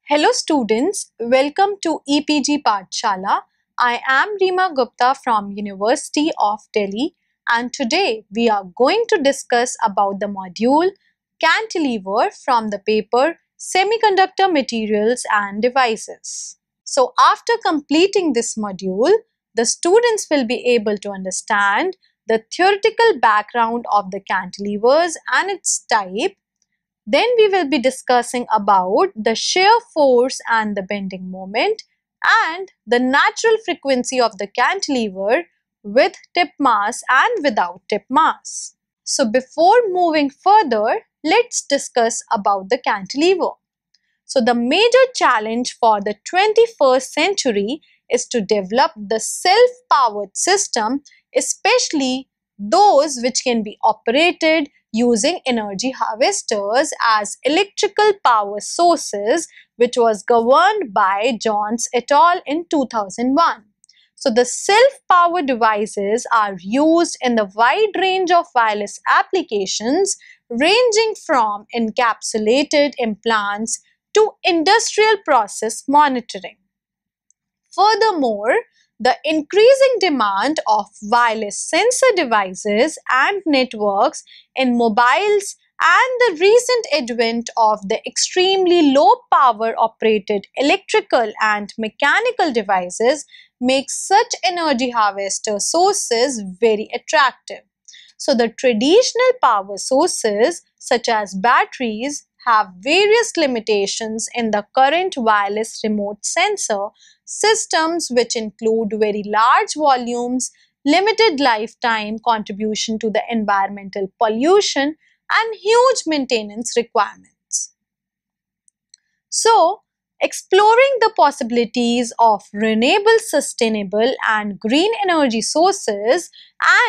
Hello students, welcome to EPG Pathshala. I am Reema Gupta from University of Delhi and today we are going to discuss about the module Cantilever from the paper Semiconductor Materials and Devices. So after completing this module, the students will be able to understand the theoretical background of the cantilevers and its type. Then we will be discussing about the shear force and the bending moment and the natural frequency of the cantilever with tip mass and without tip mass. So before moving further, let's discuss about the cantilever. So the major challenge for the 21st century is to develop the self-powered system, especially those which can be operated using energy harvesters as electrical power sources, which was governed by Jones et al. In 2001. So the self-powered devices are used in the wide range of wireless applications ranging from encapsulated implants to industrial process monitoring. Furthermore, the increasing demand of wireless sensor devices and networks in mobiles and the recent advent of the extremely low power operated electrical and mechanical devices makes such energy harvester sources very attractive. So the traditional power sources such as batteries have various limitations in the current wireless remote sensor systems, which include very large volumes, limited lifetime contribution to the environmental pollution, and huge maintenance requirements. So, exploring the possibilities of renewable, sustainable and green energy sources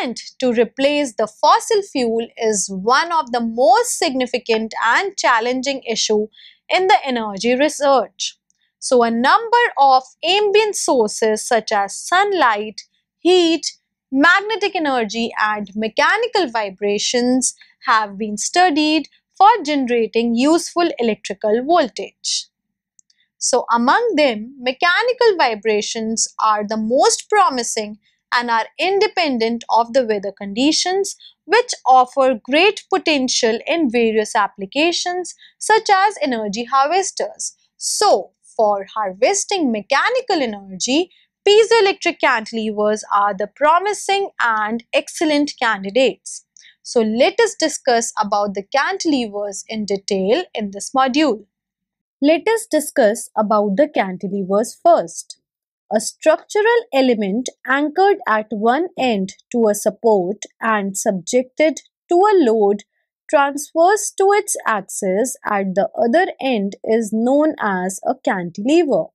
and to replace the fossil fuel is one of the most significant and challenging issues in the energy research. So, a number of ambient sources such as sunlight, heat, magnetic energy and mechanical vibrations have been studied for generating useful electrical voltage. So among them, mechanical vibrations are the most promising and are independent of the weather conditions, which offer great potential in various applications such as energy harvesters. So for harvesting mechanical energy, piezoelectric cantilevers are the promising and excellent candidates. So let us discuss about the cantilevers in detail in this module. Let us discuss about the cantilevers first. A structural element anchored at one end to a support and subjected to a load transverse to its axis at the other end is known as a cantilever.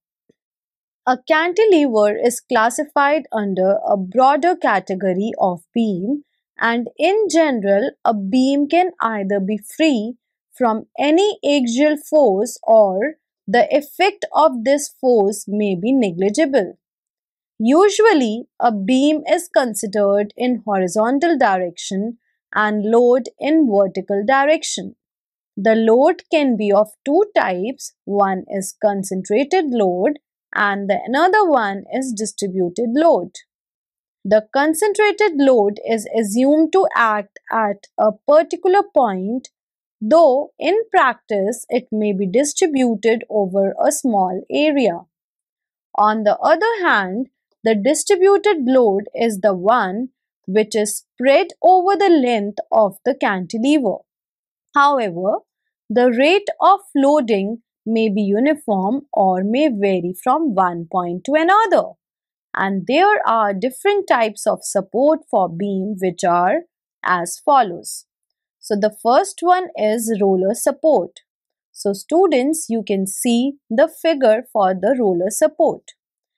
A cantilever is classified under a broader category of beam, and in general a beam can either be free from any axial force or the effect of this force may be negligible. Usually a beam is considered in horizontal direction and load in vertical direction. The load can be of two types. One is concentrated load and the another one is distributed load. The concentrated load is assumed to act at a particular point, though in practice it may be distributed over a small area. On the other hand, the distributed load is the one which is spread over the length of the cantilever. However, the rate of loading may be uniform or may vary from one point to another. And there are different types of support for beam which are as follows. So the first one is roller support. So students, you can see the figure for the roller support.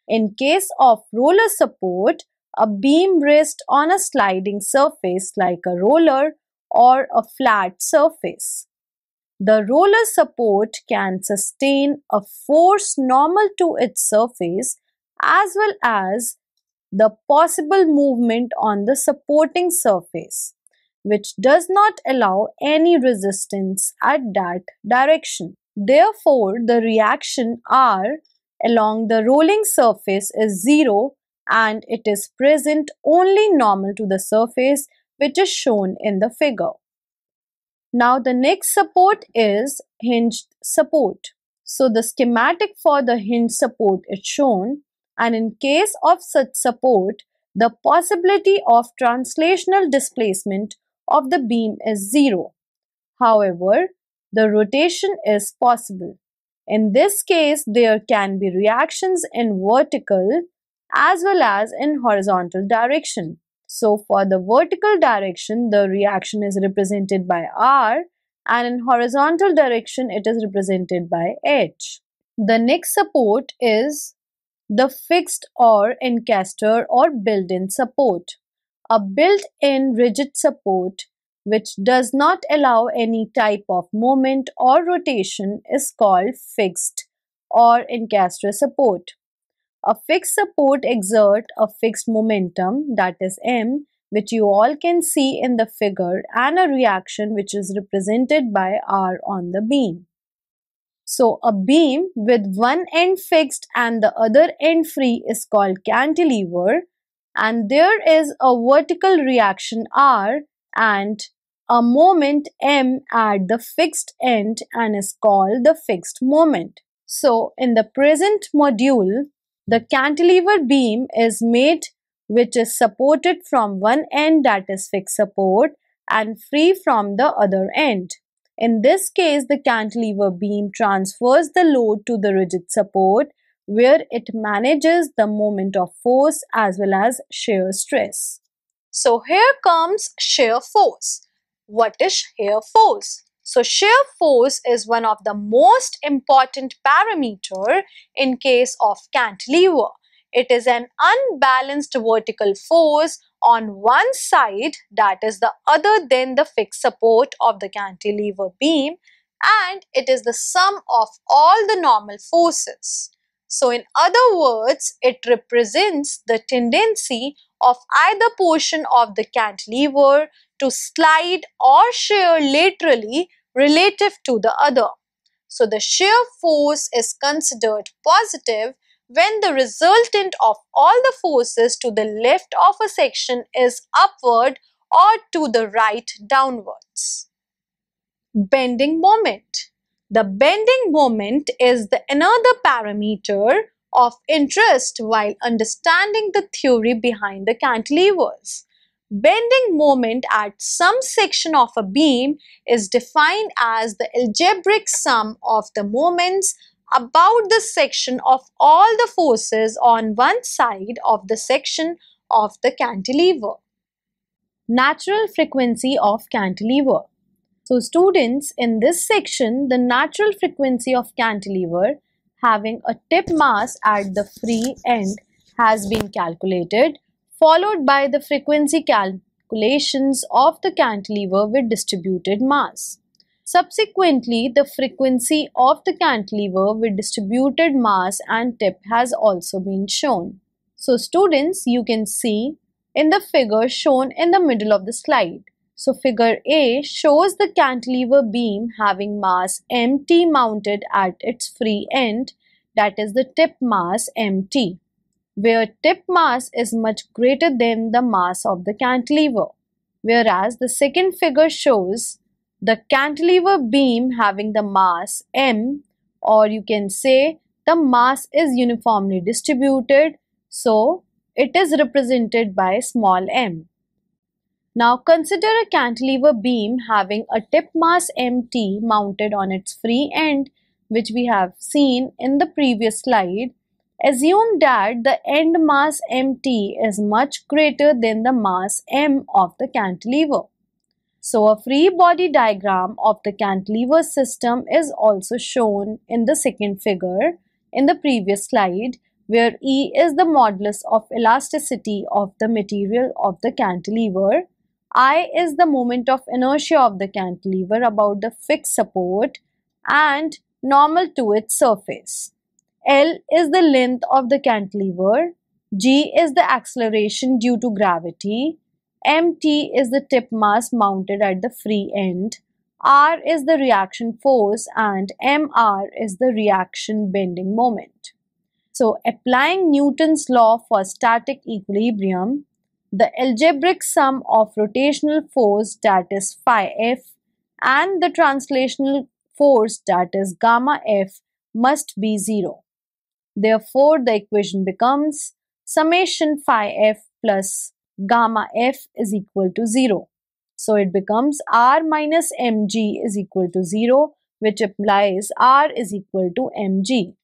In case of roller support, a beam rests on a sliding surface like a roller or a flat surface. The roller support can sustain a force normal to its surface as well as the possible movement on the supporting surface, which does not allow any resistance at that direction. Therefore, the reaction R along the rolling surface is 0 and it is present only normal to the surface, which is shown in the figure. Now the next support is hinged support. So the schematic for the hinge support is shown, and in case of such support, the possibility of translational displacement of the beam is 0. However, the rotation is possible. In this case, there can be reactions in vertical as well as in horizontal direction. So for the vertical direction, the reaction is represented by R, and in horizontal direction, it is represented by H. The next support is the fixed or encaster or built-in support. A built-in rigid support which does not allow any type of movement or rotation is called fixed or encaster support. A fixed support exerts a fixed momentum, that is M, which you all can see in the figure, and a reaction which is represented by R on the beam. So a beam with one end fixed and the other end free is called cantilever, and there is a vertical reaction R and a moment M at the fixed end and is called the fixed moment. So in the present module, the cantilever beam is made which is supported from one end, that is fixed support, and free from the other end. In this case, the cantilever beam transfers the load to the rigid support where it manages the moment of force as well as shear stress. So here comes shear force. What is shear force? So shear force is one of the most important parameter in case of cantilever. It is an unbalanced vertical force on one side, that is the other than the fixed support of the cantilever beam, and it is the sum of all the normal forces. So in other words, it represents the tendency of either portion of the cantilever to slide or shear laterally relative to the other. So the shear force is considered positive when the resultant of all the forces to the left of a section is upward or to the right downwards. Bending moment. The bending moment is another parameter of interest while understanding the theory behind the cantilevers. Bending moment at some section of a beam is defined as the algebraic sum of the moments about the section of all the forces on one side of the section of the cantilever. Natural frequency of cantilever. So students, in this section, the natural frequency of cantilever having a tip mass at the free end has been calculated, followed by the frequency calculations of the cantilever with distributed mass. Subsequently, the frequency of the cantilever with distributed mass and tip has also been shown. So students, you can see in the figure shown in the middle of the slide. So figure A shows the cantilever beam having mass mt mounted at its free end, that is the tip mass mt, where tip mass is much greater than the mass of the cantilever. Whereas the second figure shows the cantilever beam having the mass m, or you can say the mass is uniformly distributed, so it is represented by small m. Now consider a cantilever beam having a tip mass mt mounted on its free end, which we have seen in the previous slide. Assume that the end mass mt is much greater than the mass m of the cantilever. So a free body diagram of the cantilever system is also shown in the second figure in the previous slide, where E is the modulus of elasticity of the material of the cantilever, I is the moment of inertia of the cantilever about the fixed support and normal to its surface. L is the length of the cantilever, G is the acceleration due to gravity, mt is the tip mass mounted at the free end, R is the reaction force and mr is the reaction bending moment. So applying Newton's law for static equilibrium, the algebraic sum of rotational force, that is phi f, and the translational force, that is gamma f, must be 0. Therefore, the equation becomes summation phi f plus gamma f is equal to 0. So it becomes R minus mg is equal to 0, which implies R is equal to mg.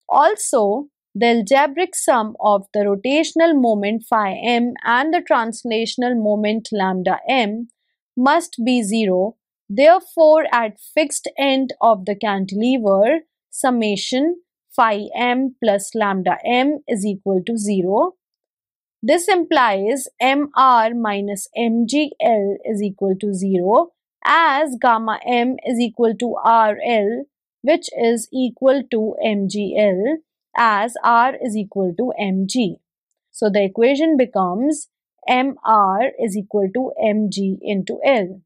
Also, the algebraic sum of the rotational moment phi m and the translational moment lambda m must be 0. Therefore, at fixed end of the cantilever, summation phi m plus lambda m is equal to 0. This implies mr minus mgl is equal to 0, as gamma m is equal to rl, which is equal to mgl, as r is equal to mg. So the equation becomes mr is equal to mg into L.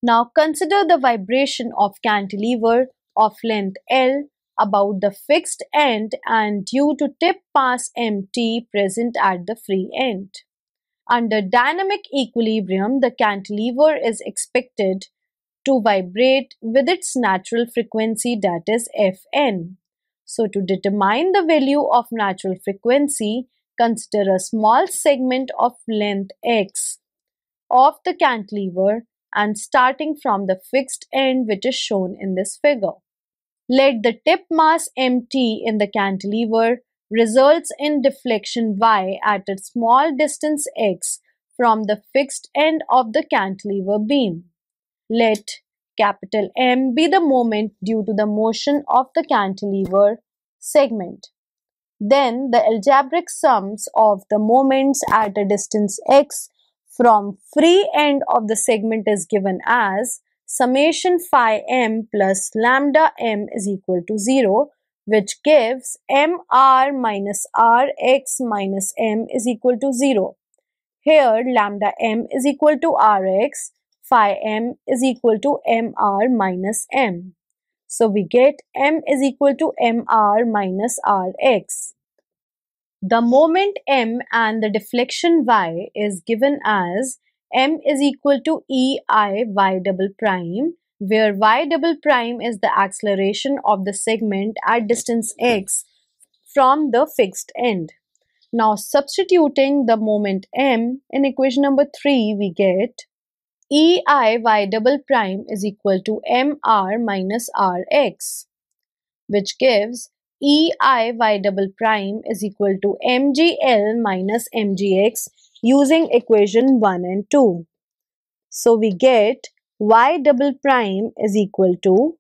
Now consider the vibration of cantilever of length L about the fixed end and due to tip mass mt present at the free end. Under dynamic equilibrium, the cantilever is expected to vibrate with its natural frequency, that is Fn. So to determine the value of natural frequency, consider a small segment of length x of the cantilever and starting from the fixed end, which is shown in this figure. Let the tip mass mt in the cantilever results in deflection y at a small distance x from the fixed end of the cantilever beam. Let capital M be the moment due to the motion of the cantilever segment. Then the algebraic sums of the moments at a distance x from free end of the segment is given as summation phi m plus lambda m is equal to 0, which gives mr minus rx minus m is equal to 0. Here lambda m is equal to rx, phi m is equal to mr minus m. So we get m is equal to mr minus rx. The moment m and the deflection y is given as m is equal to ei y double prime, where y double prime is the acceleration of the segment at distance x from the fixed end. Now substituting the moment m in equation number 3, we get ei y double prime is equal to mr minus rx, which gives ei y double prime is equal to mgl minus mgx using equation 1 and 2. So we get y double prime is equal to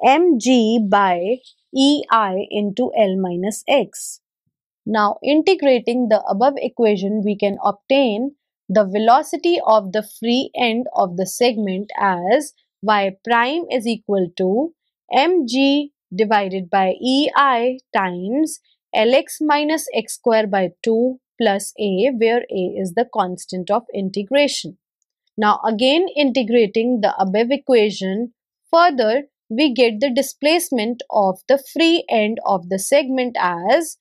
mg by ei into L minus x. Now integrating the above equation, we can obtain the velocity of the free end of the segment as y prime is equal to mg divided by ei times lx minus x square by 2 plus a, where a is the constant of integration. Now again integrating the above equation further, we get the displacement of the free end of the segment as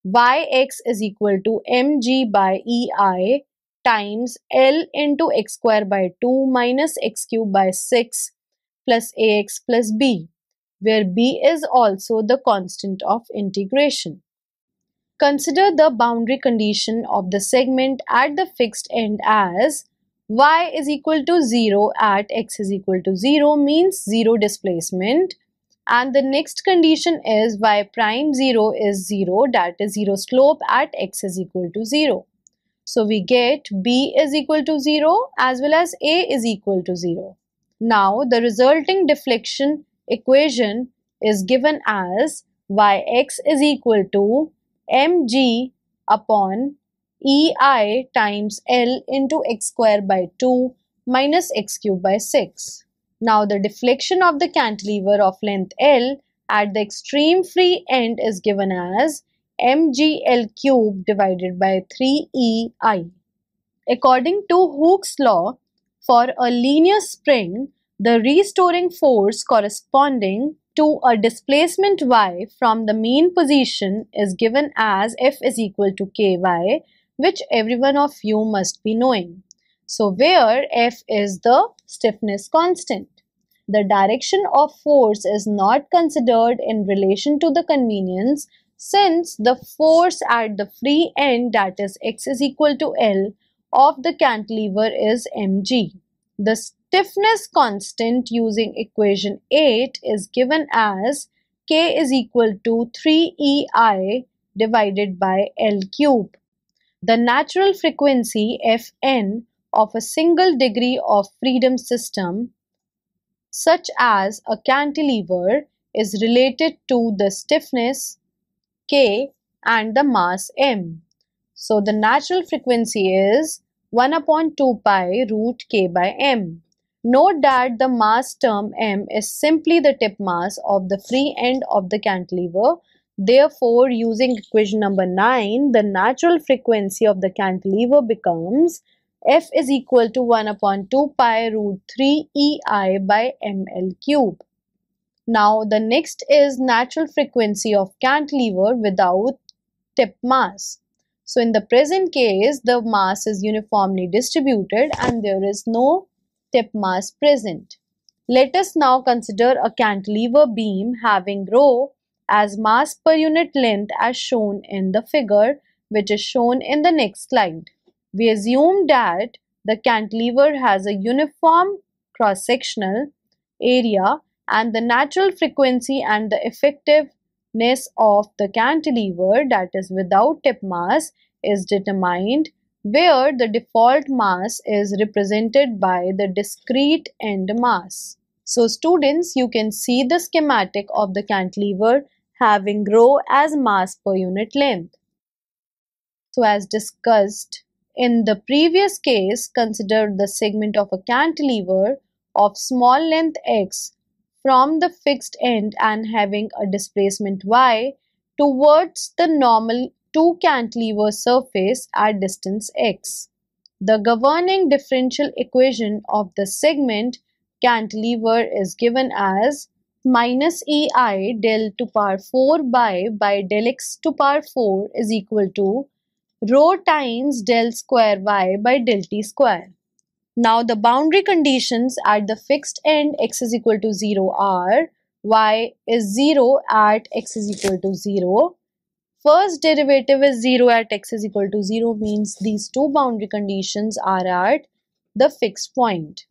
yx is equal to mg by ei times L into x square by 2 minus x cube by 6 plus ax plus b, where b is also the constant of integration. Consider the boundary condition of the segment at the fixed end as y is equal to 0 at x is equal to 0 means 0 displacement, and the next condition is y prime 0 is 0, that is 0 slope at x is equal to 0. So we get b is equal to 0 as well as a is equal to 0. Now the resulting deflection equation is given as yx is equal to mg upon ei times L into x square by 2 minus x cube by 6. Now the deflection of the cantilever of length L at the extreme free end is given as mgl cube divided by 3ei. According to Hooke's law, for a linear spring, The restoring force corresponding to a displacement y from the mean position is given as F is equal to ky, which every one of you must be knowing. So where F is the stiffness constant. The direction of force is not considered in relation to the convenience, since the force at the free end, that is x is equal to L, of the cantilever is mg. The stiffness constant using equation 8 is given as k is equal to 3ei divided by L cube. The natural frequency Fn of a single degree of freedom system, such as a cantilever, is related to the stiffness K and the mass m. So the natural frequency is 1 upon 2 pi root K by m. Note that the mass term m is simply the tip mass of the free end of the cantilever. Therefore, using equation number 9, the natural frequency of the cantilever becomes F is equal to 1 upon 2 pi root 3 ei by ml cube. Now the next is natural frequency of cantilever without tip mass. So in the present case, the mass is uniformly distributed and there is no tip mass present. Let us now consider a cantilever beam having rho as mass per unit length as shown in the figure, which is shown in the next slide. We assume that the cantilever has a uniform cross-sectional area and the natural frequency and the effectiveness of the cantilever, that is without tip mass, is determined, where the default mass is represented by the discrete end mass. So students, you can see the schematic of the cantilever having rho as mass per unit length. So as discussed in the previous case, consider the segment of a cantilever of small length x from the fixed end and having a displacement y towards the normal to cantilever surface at distance x. The governing differential equation of the segment cantilever is given as minus ei del to power 4 by del x to power 4 is equal to rho times del square y by del t square. Now the boundary conditions at the fixed end x is equal to 0 are y is 0 at x is equal to 0. First derivative is 0 at x is equal to 0 means these two boundary conditions are at the fixed point.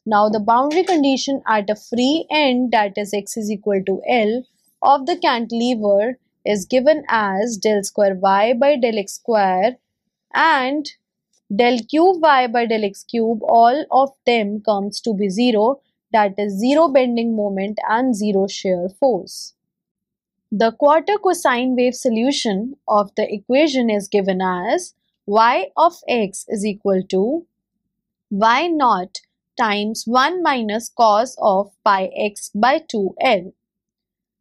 Now the boundary condition at a free end, that is x is equal to L, of the cantilever is given as del square y by del x square and del cube y by del x cube. All of them comes to be 0, that is 0 bending moment and 0 shear force. The quarter cosine wave solution of the equation is given as y of x is equal to y naught times 1 minus cos of pi x by 2L.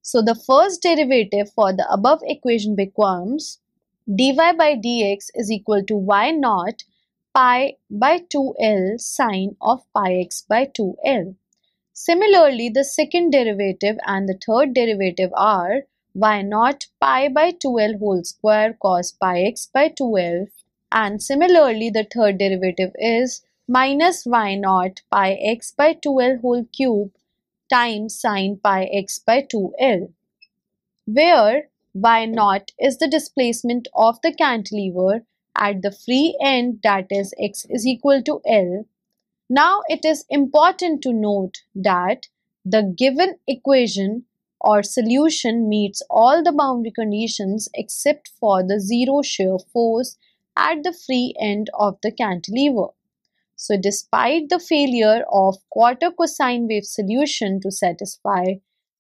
So the first derivative for the above equation becomes dy by dx is equal to y naught pi by 2L sine of pi x by 2L. Similarly, the second derivative and the third derivative are y naught pi by 2L whole square cos pi x by 2L, and similarly the third derivative is minus y naught pi x by 2L whole cube times sine pi x by 2L, where y naught is the displacement of the cantilever at the free end, that is x is equal to L. Now it is important to note that the given equation or solution meets all the boundary conditions except for the zero shear force at the free end of the cantilever. So despite the failure of quarter cosine wave solution to satisfy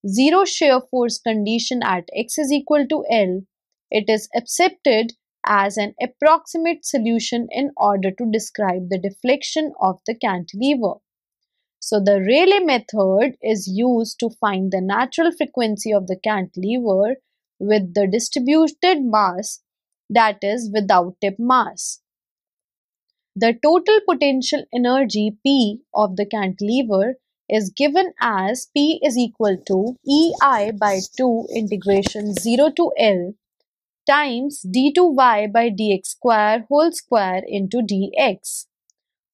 zero shear force condition at x is equal to L, it is accepted as an approximate solution in order to describe the deflection of the cantilever. So the Rayleigh method is used to find the natural frequency of the cantilever with the distributed mass, that is without tip mass. The total potential energy P of the cantilever is given as P is equal to EI by 2 integration 0 to L times d2y by dx square whole square into dx.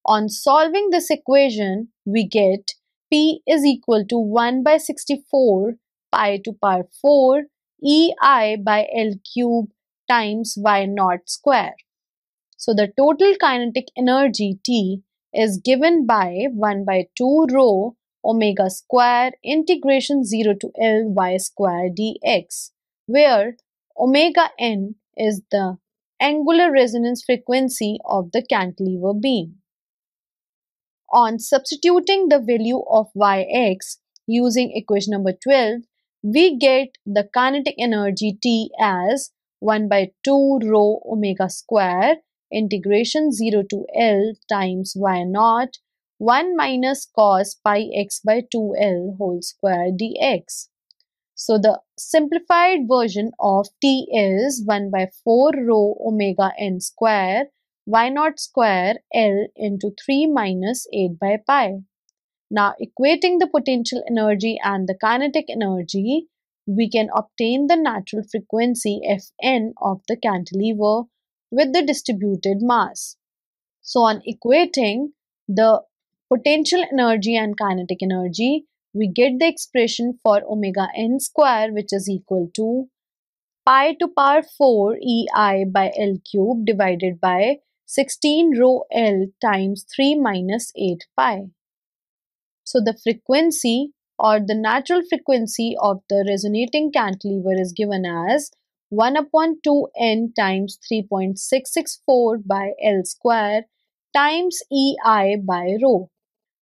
On solving this equation, we get P is equal to 1 by 64 pi to power 4 EI by L cube times y naught square. So the total kinetic energy T is given by 1 by 2 rho omega square integration 0 to L y square dx, where omega n is the angular resonance frequency of the cantilever beam. On substituting the value of yx using equation number 12, we get the kinetic energy T as 1 by 2 rho omega square integration 0 to L times y naught 1 minus cos pi x by 2L whole square dx. So the simplified version of T is 1 by 4 rho omega n square y naught square L into 3 minus 8 by pi. Now equating the potential energy and the kinetic energy, we can obtain the natural frequency Fn of the cantilever with the distributed mass. So on equating the potential energy and kinetic energy, we get the expression for omega n square, which is equal to pi to power 4 EI by L cube divided by 16 rho L times 3 minus 8 pi. So the frequency or the natural frequency of the resonating cantilever is given as 1 upon 2n times 3.664 by L square times EI by rho.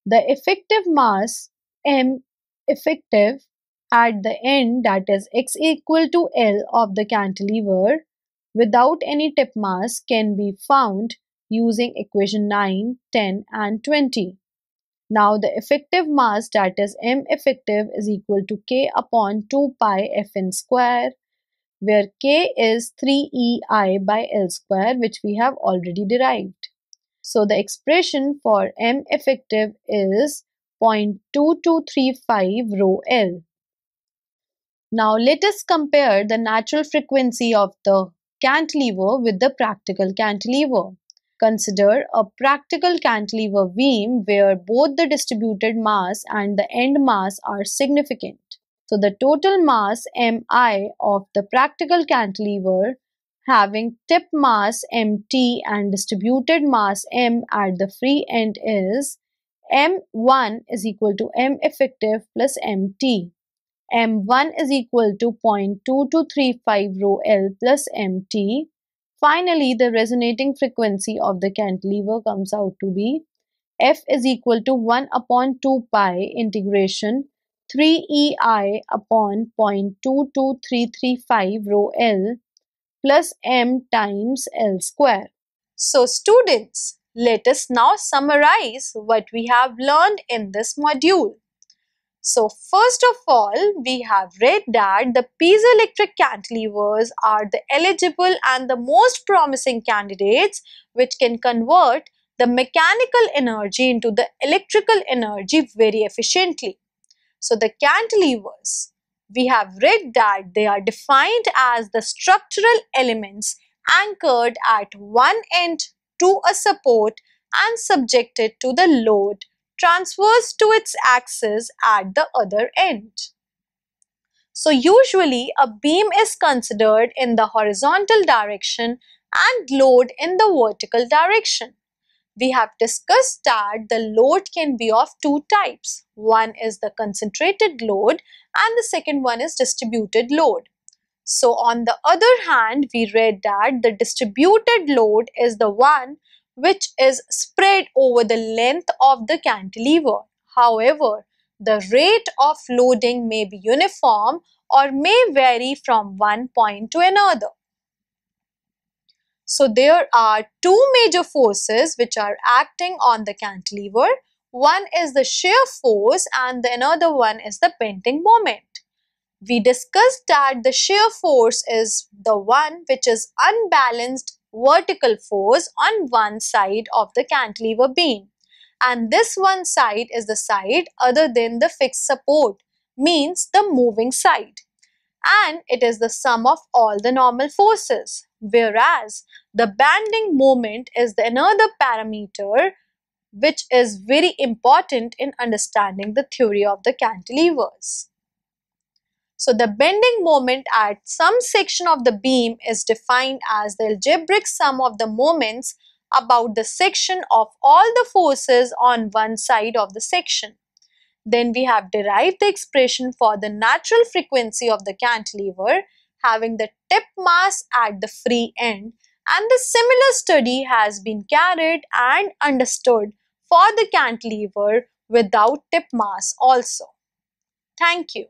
The effective mass M effective at the end, that is x equal to L of the cantilever without any tip mass, can be found using equation 9, 10 and 20. Now the effective mass, that is M effective, is equal to K upon 2 pi Fn square, where K is 3EI by L square, which we have already derived. So the expression for M effective is 0.2235 rho L. Now let us compare the natural frequency of the cantilever with the practical cantilever. Consider a practical cantilever beam where both the distributed mass and the end mass are significant. So the total mass Mi of the practical cantilever having tip mass Mt and distributed mass M at the free end is M1 is equal to M effective plus Mt. M1 is equal to 0.2235 rho L plus Mt. Finally, the resonating frequency of the cantilever comes out to be F is equal to 1 upon 2 pi integration 3EI upon 0.22335 rho L plus M times L square. So students, let us now summarize what we have learned in this module. So first of all, we have read that the piezoelectric cantilevers are the eligible and the most promising candidates which can convert the mechanical energy into the electrical energy very efficiently. So the cantilevers, we have read that they are defined as the structural elements anchored at one end to a support and subjected to the load transverse to its axis at the other end. So usually a beam is considered in the horizontal direction and load in the vertical direction. We have discussed that the load can be of two types. One is the concentrated load and the second one is distributed load. So on the other hand, we read that the distributed load is the one which is spread over the length of the cantilever. However, the rate of loading may be uniform or may vary from one point to another. So there are two major forces which are acting on the cantilever. One is the shear force and the another one is the bending moment. We discussed that the shear force is the one which is unbalanced vertical force on one side of the cantilever beam, and this one side is the side other than the fixed support, means the moving side, and it is the sum of all the normal forces, whereas the bending moment is the another parameter which is very important in understanding the theory of the cantilevers. So the bending moment at some section of the beam is defined as the algebraic sum of the moments about the section of all the forces on one side of the section. Then we have derived the expression for the natural frequency of the cantilever having the tip mass at the free end, and the similar study has been carried and understood for the cantilever without tip mass also. Thank you.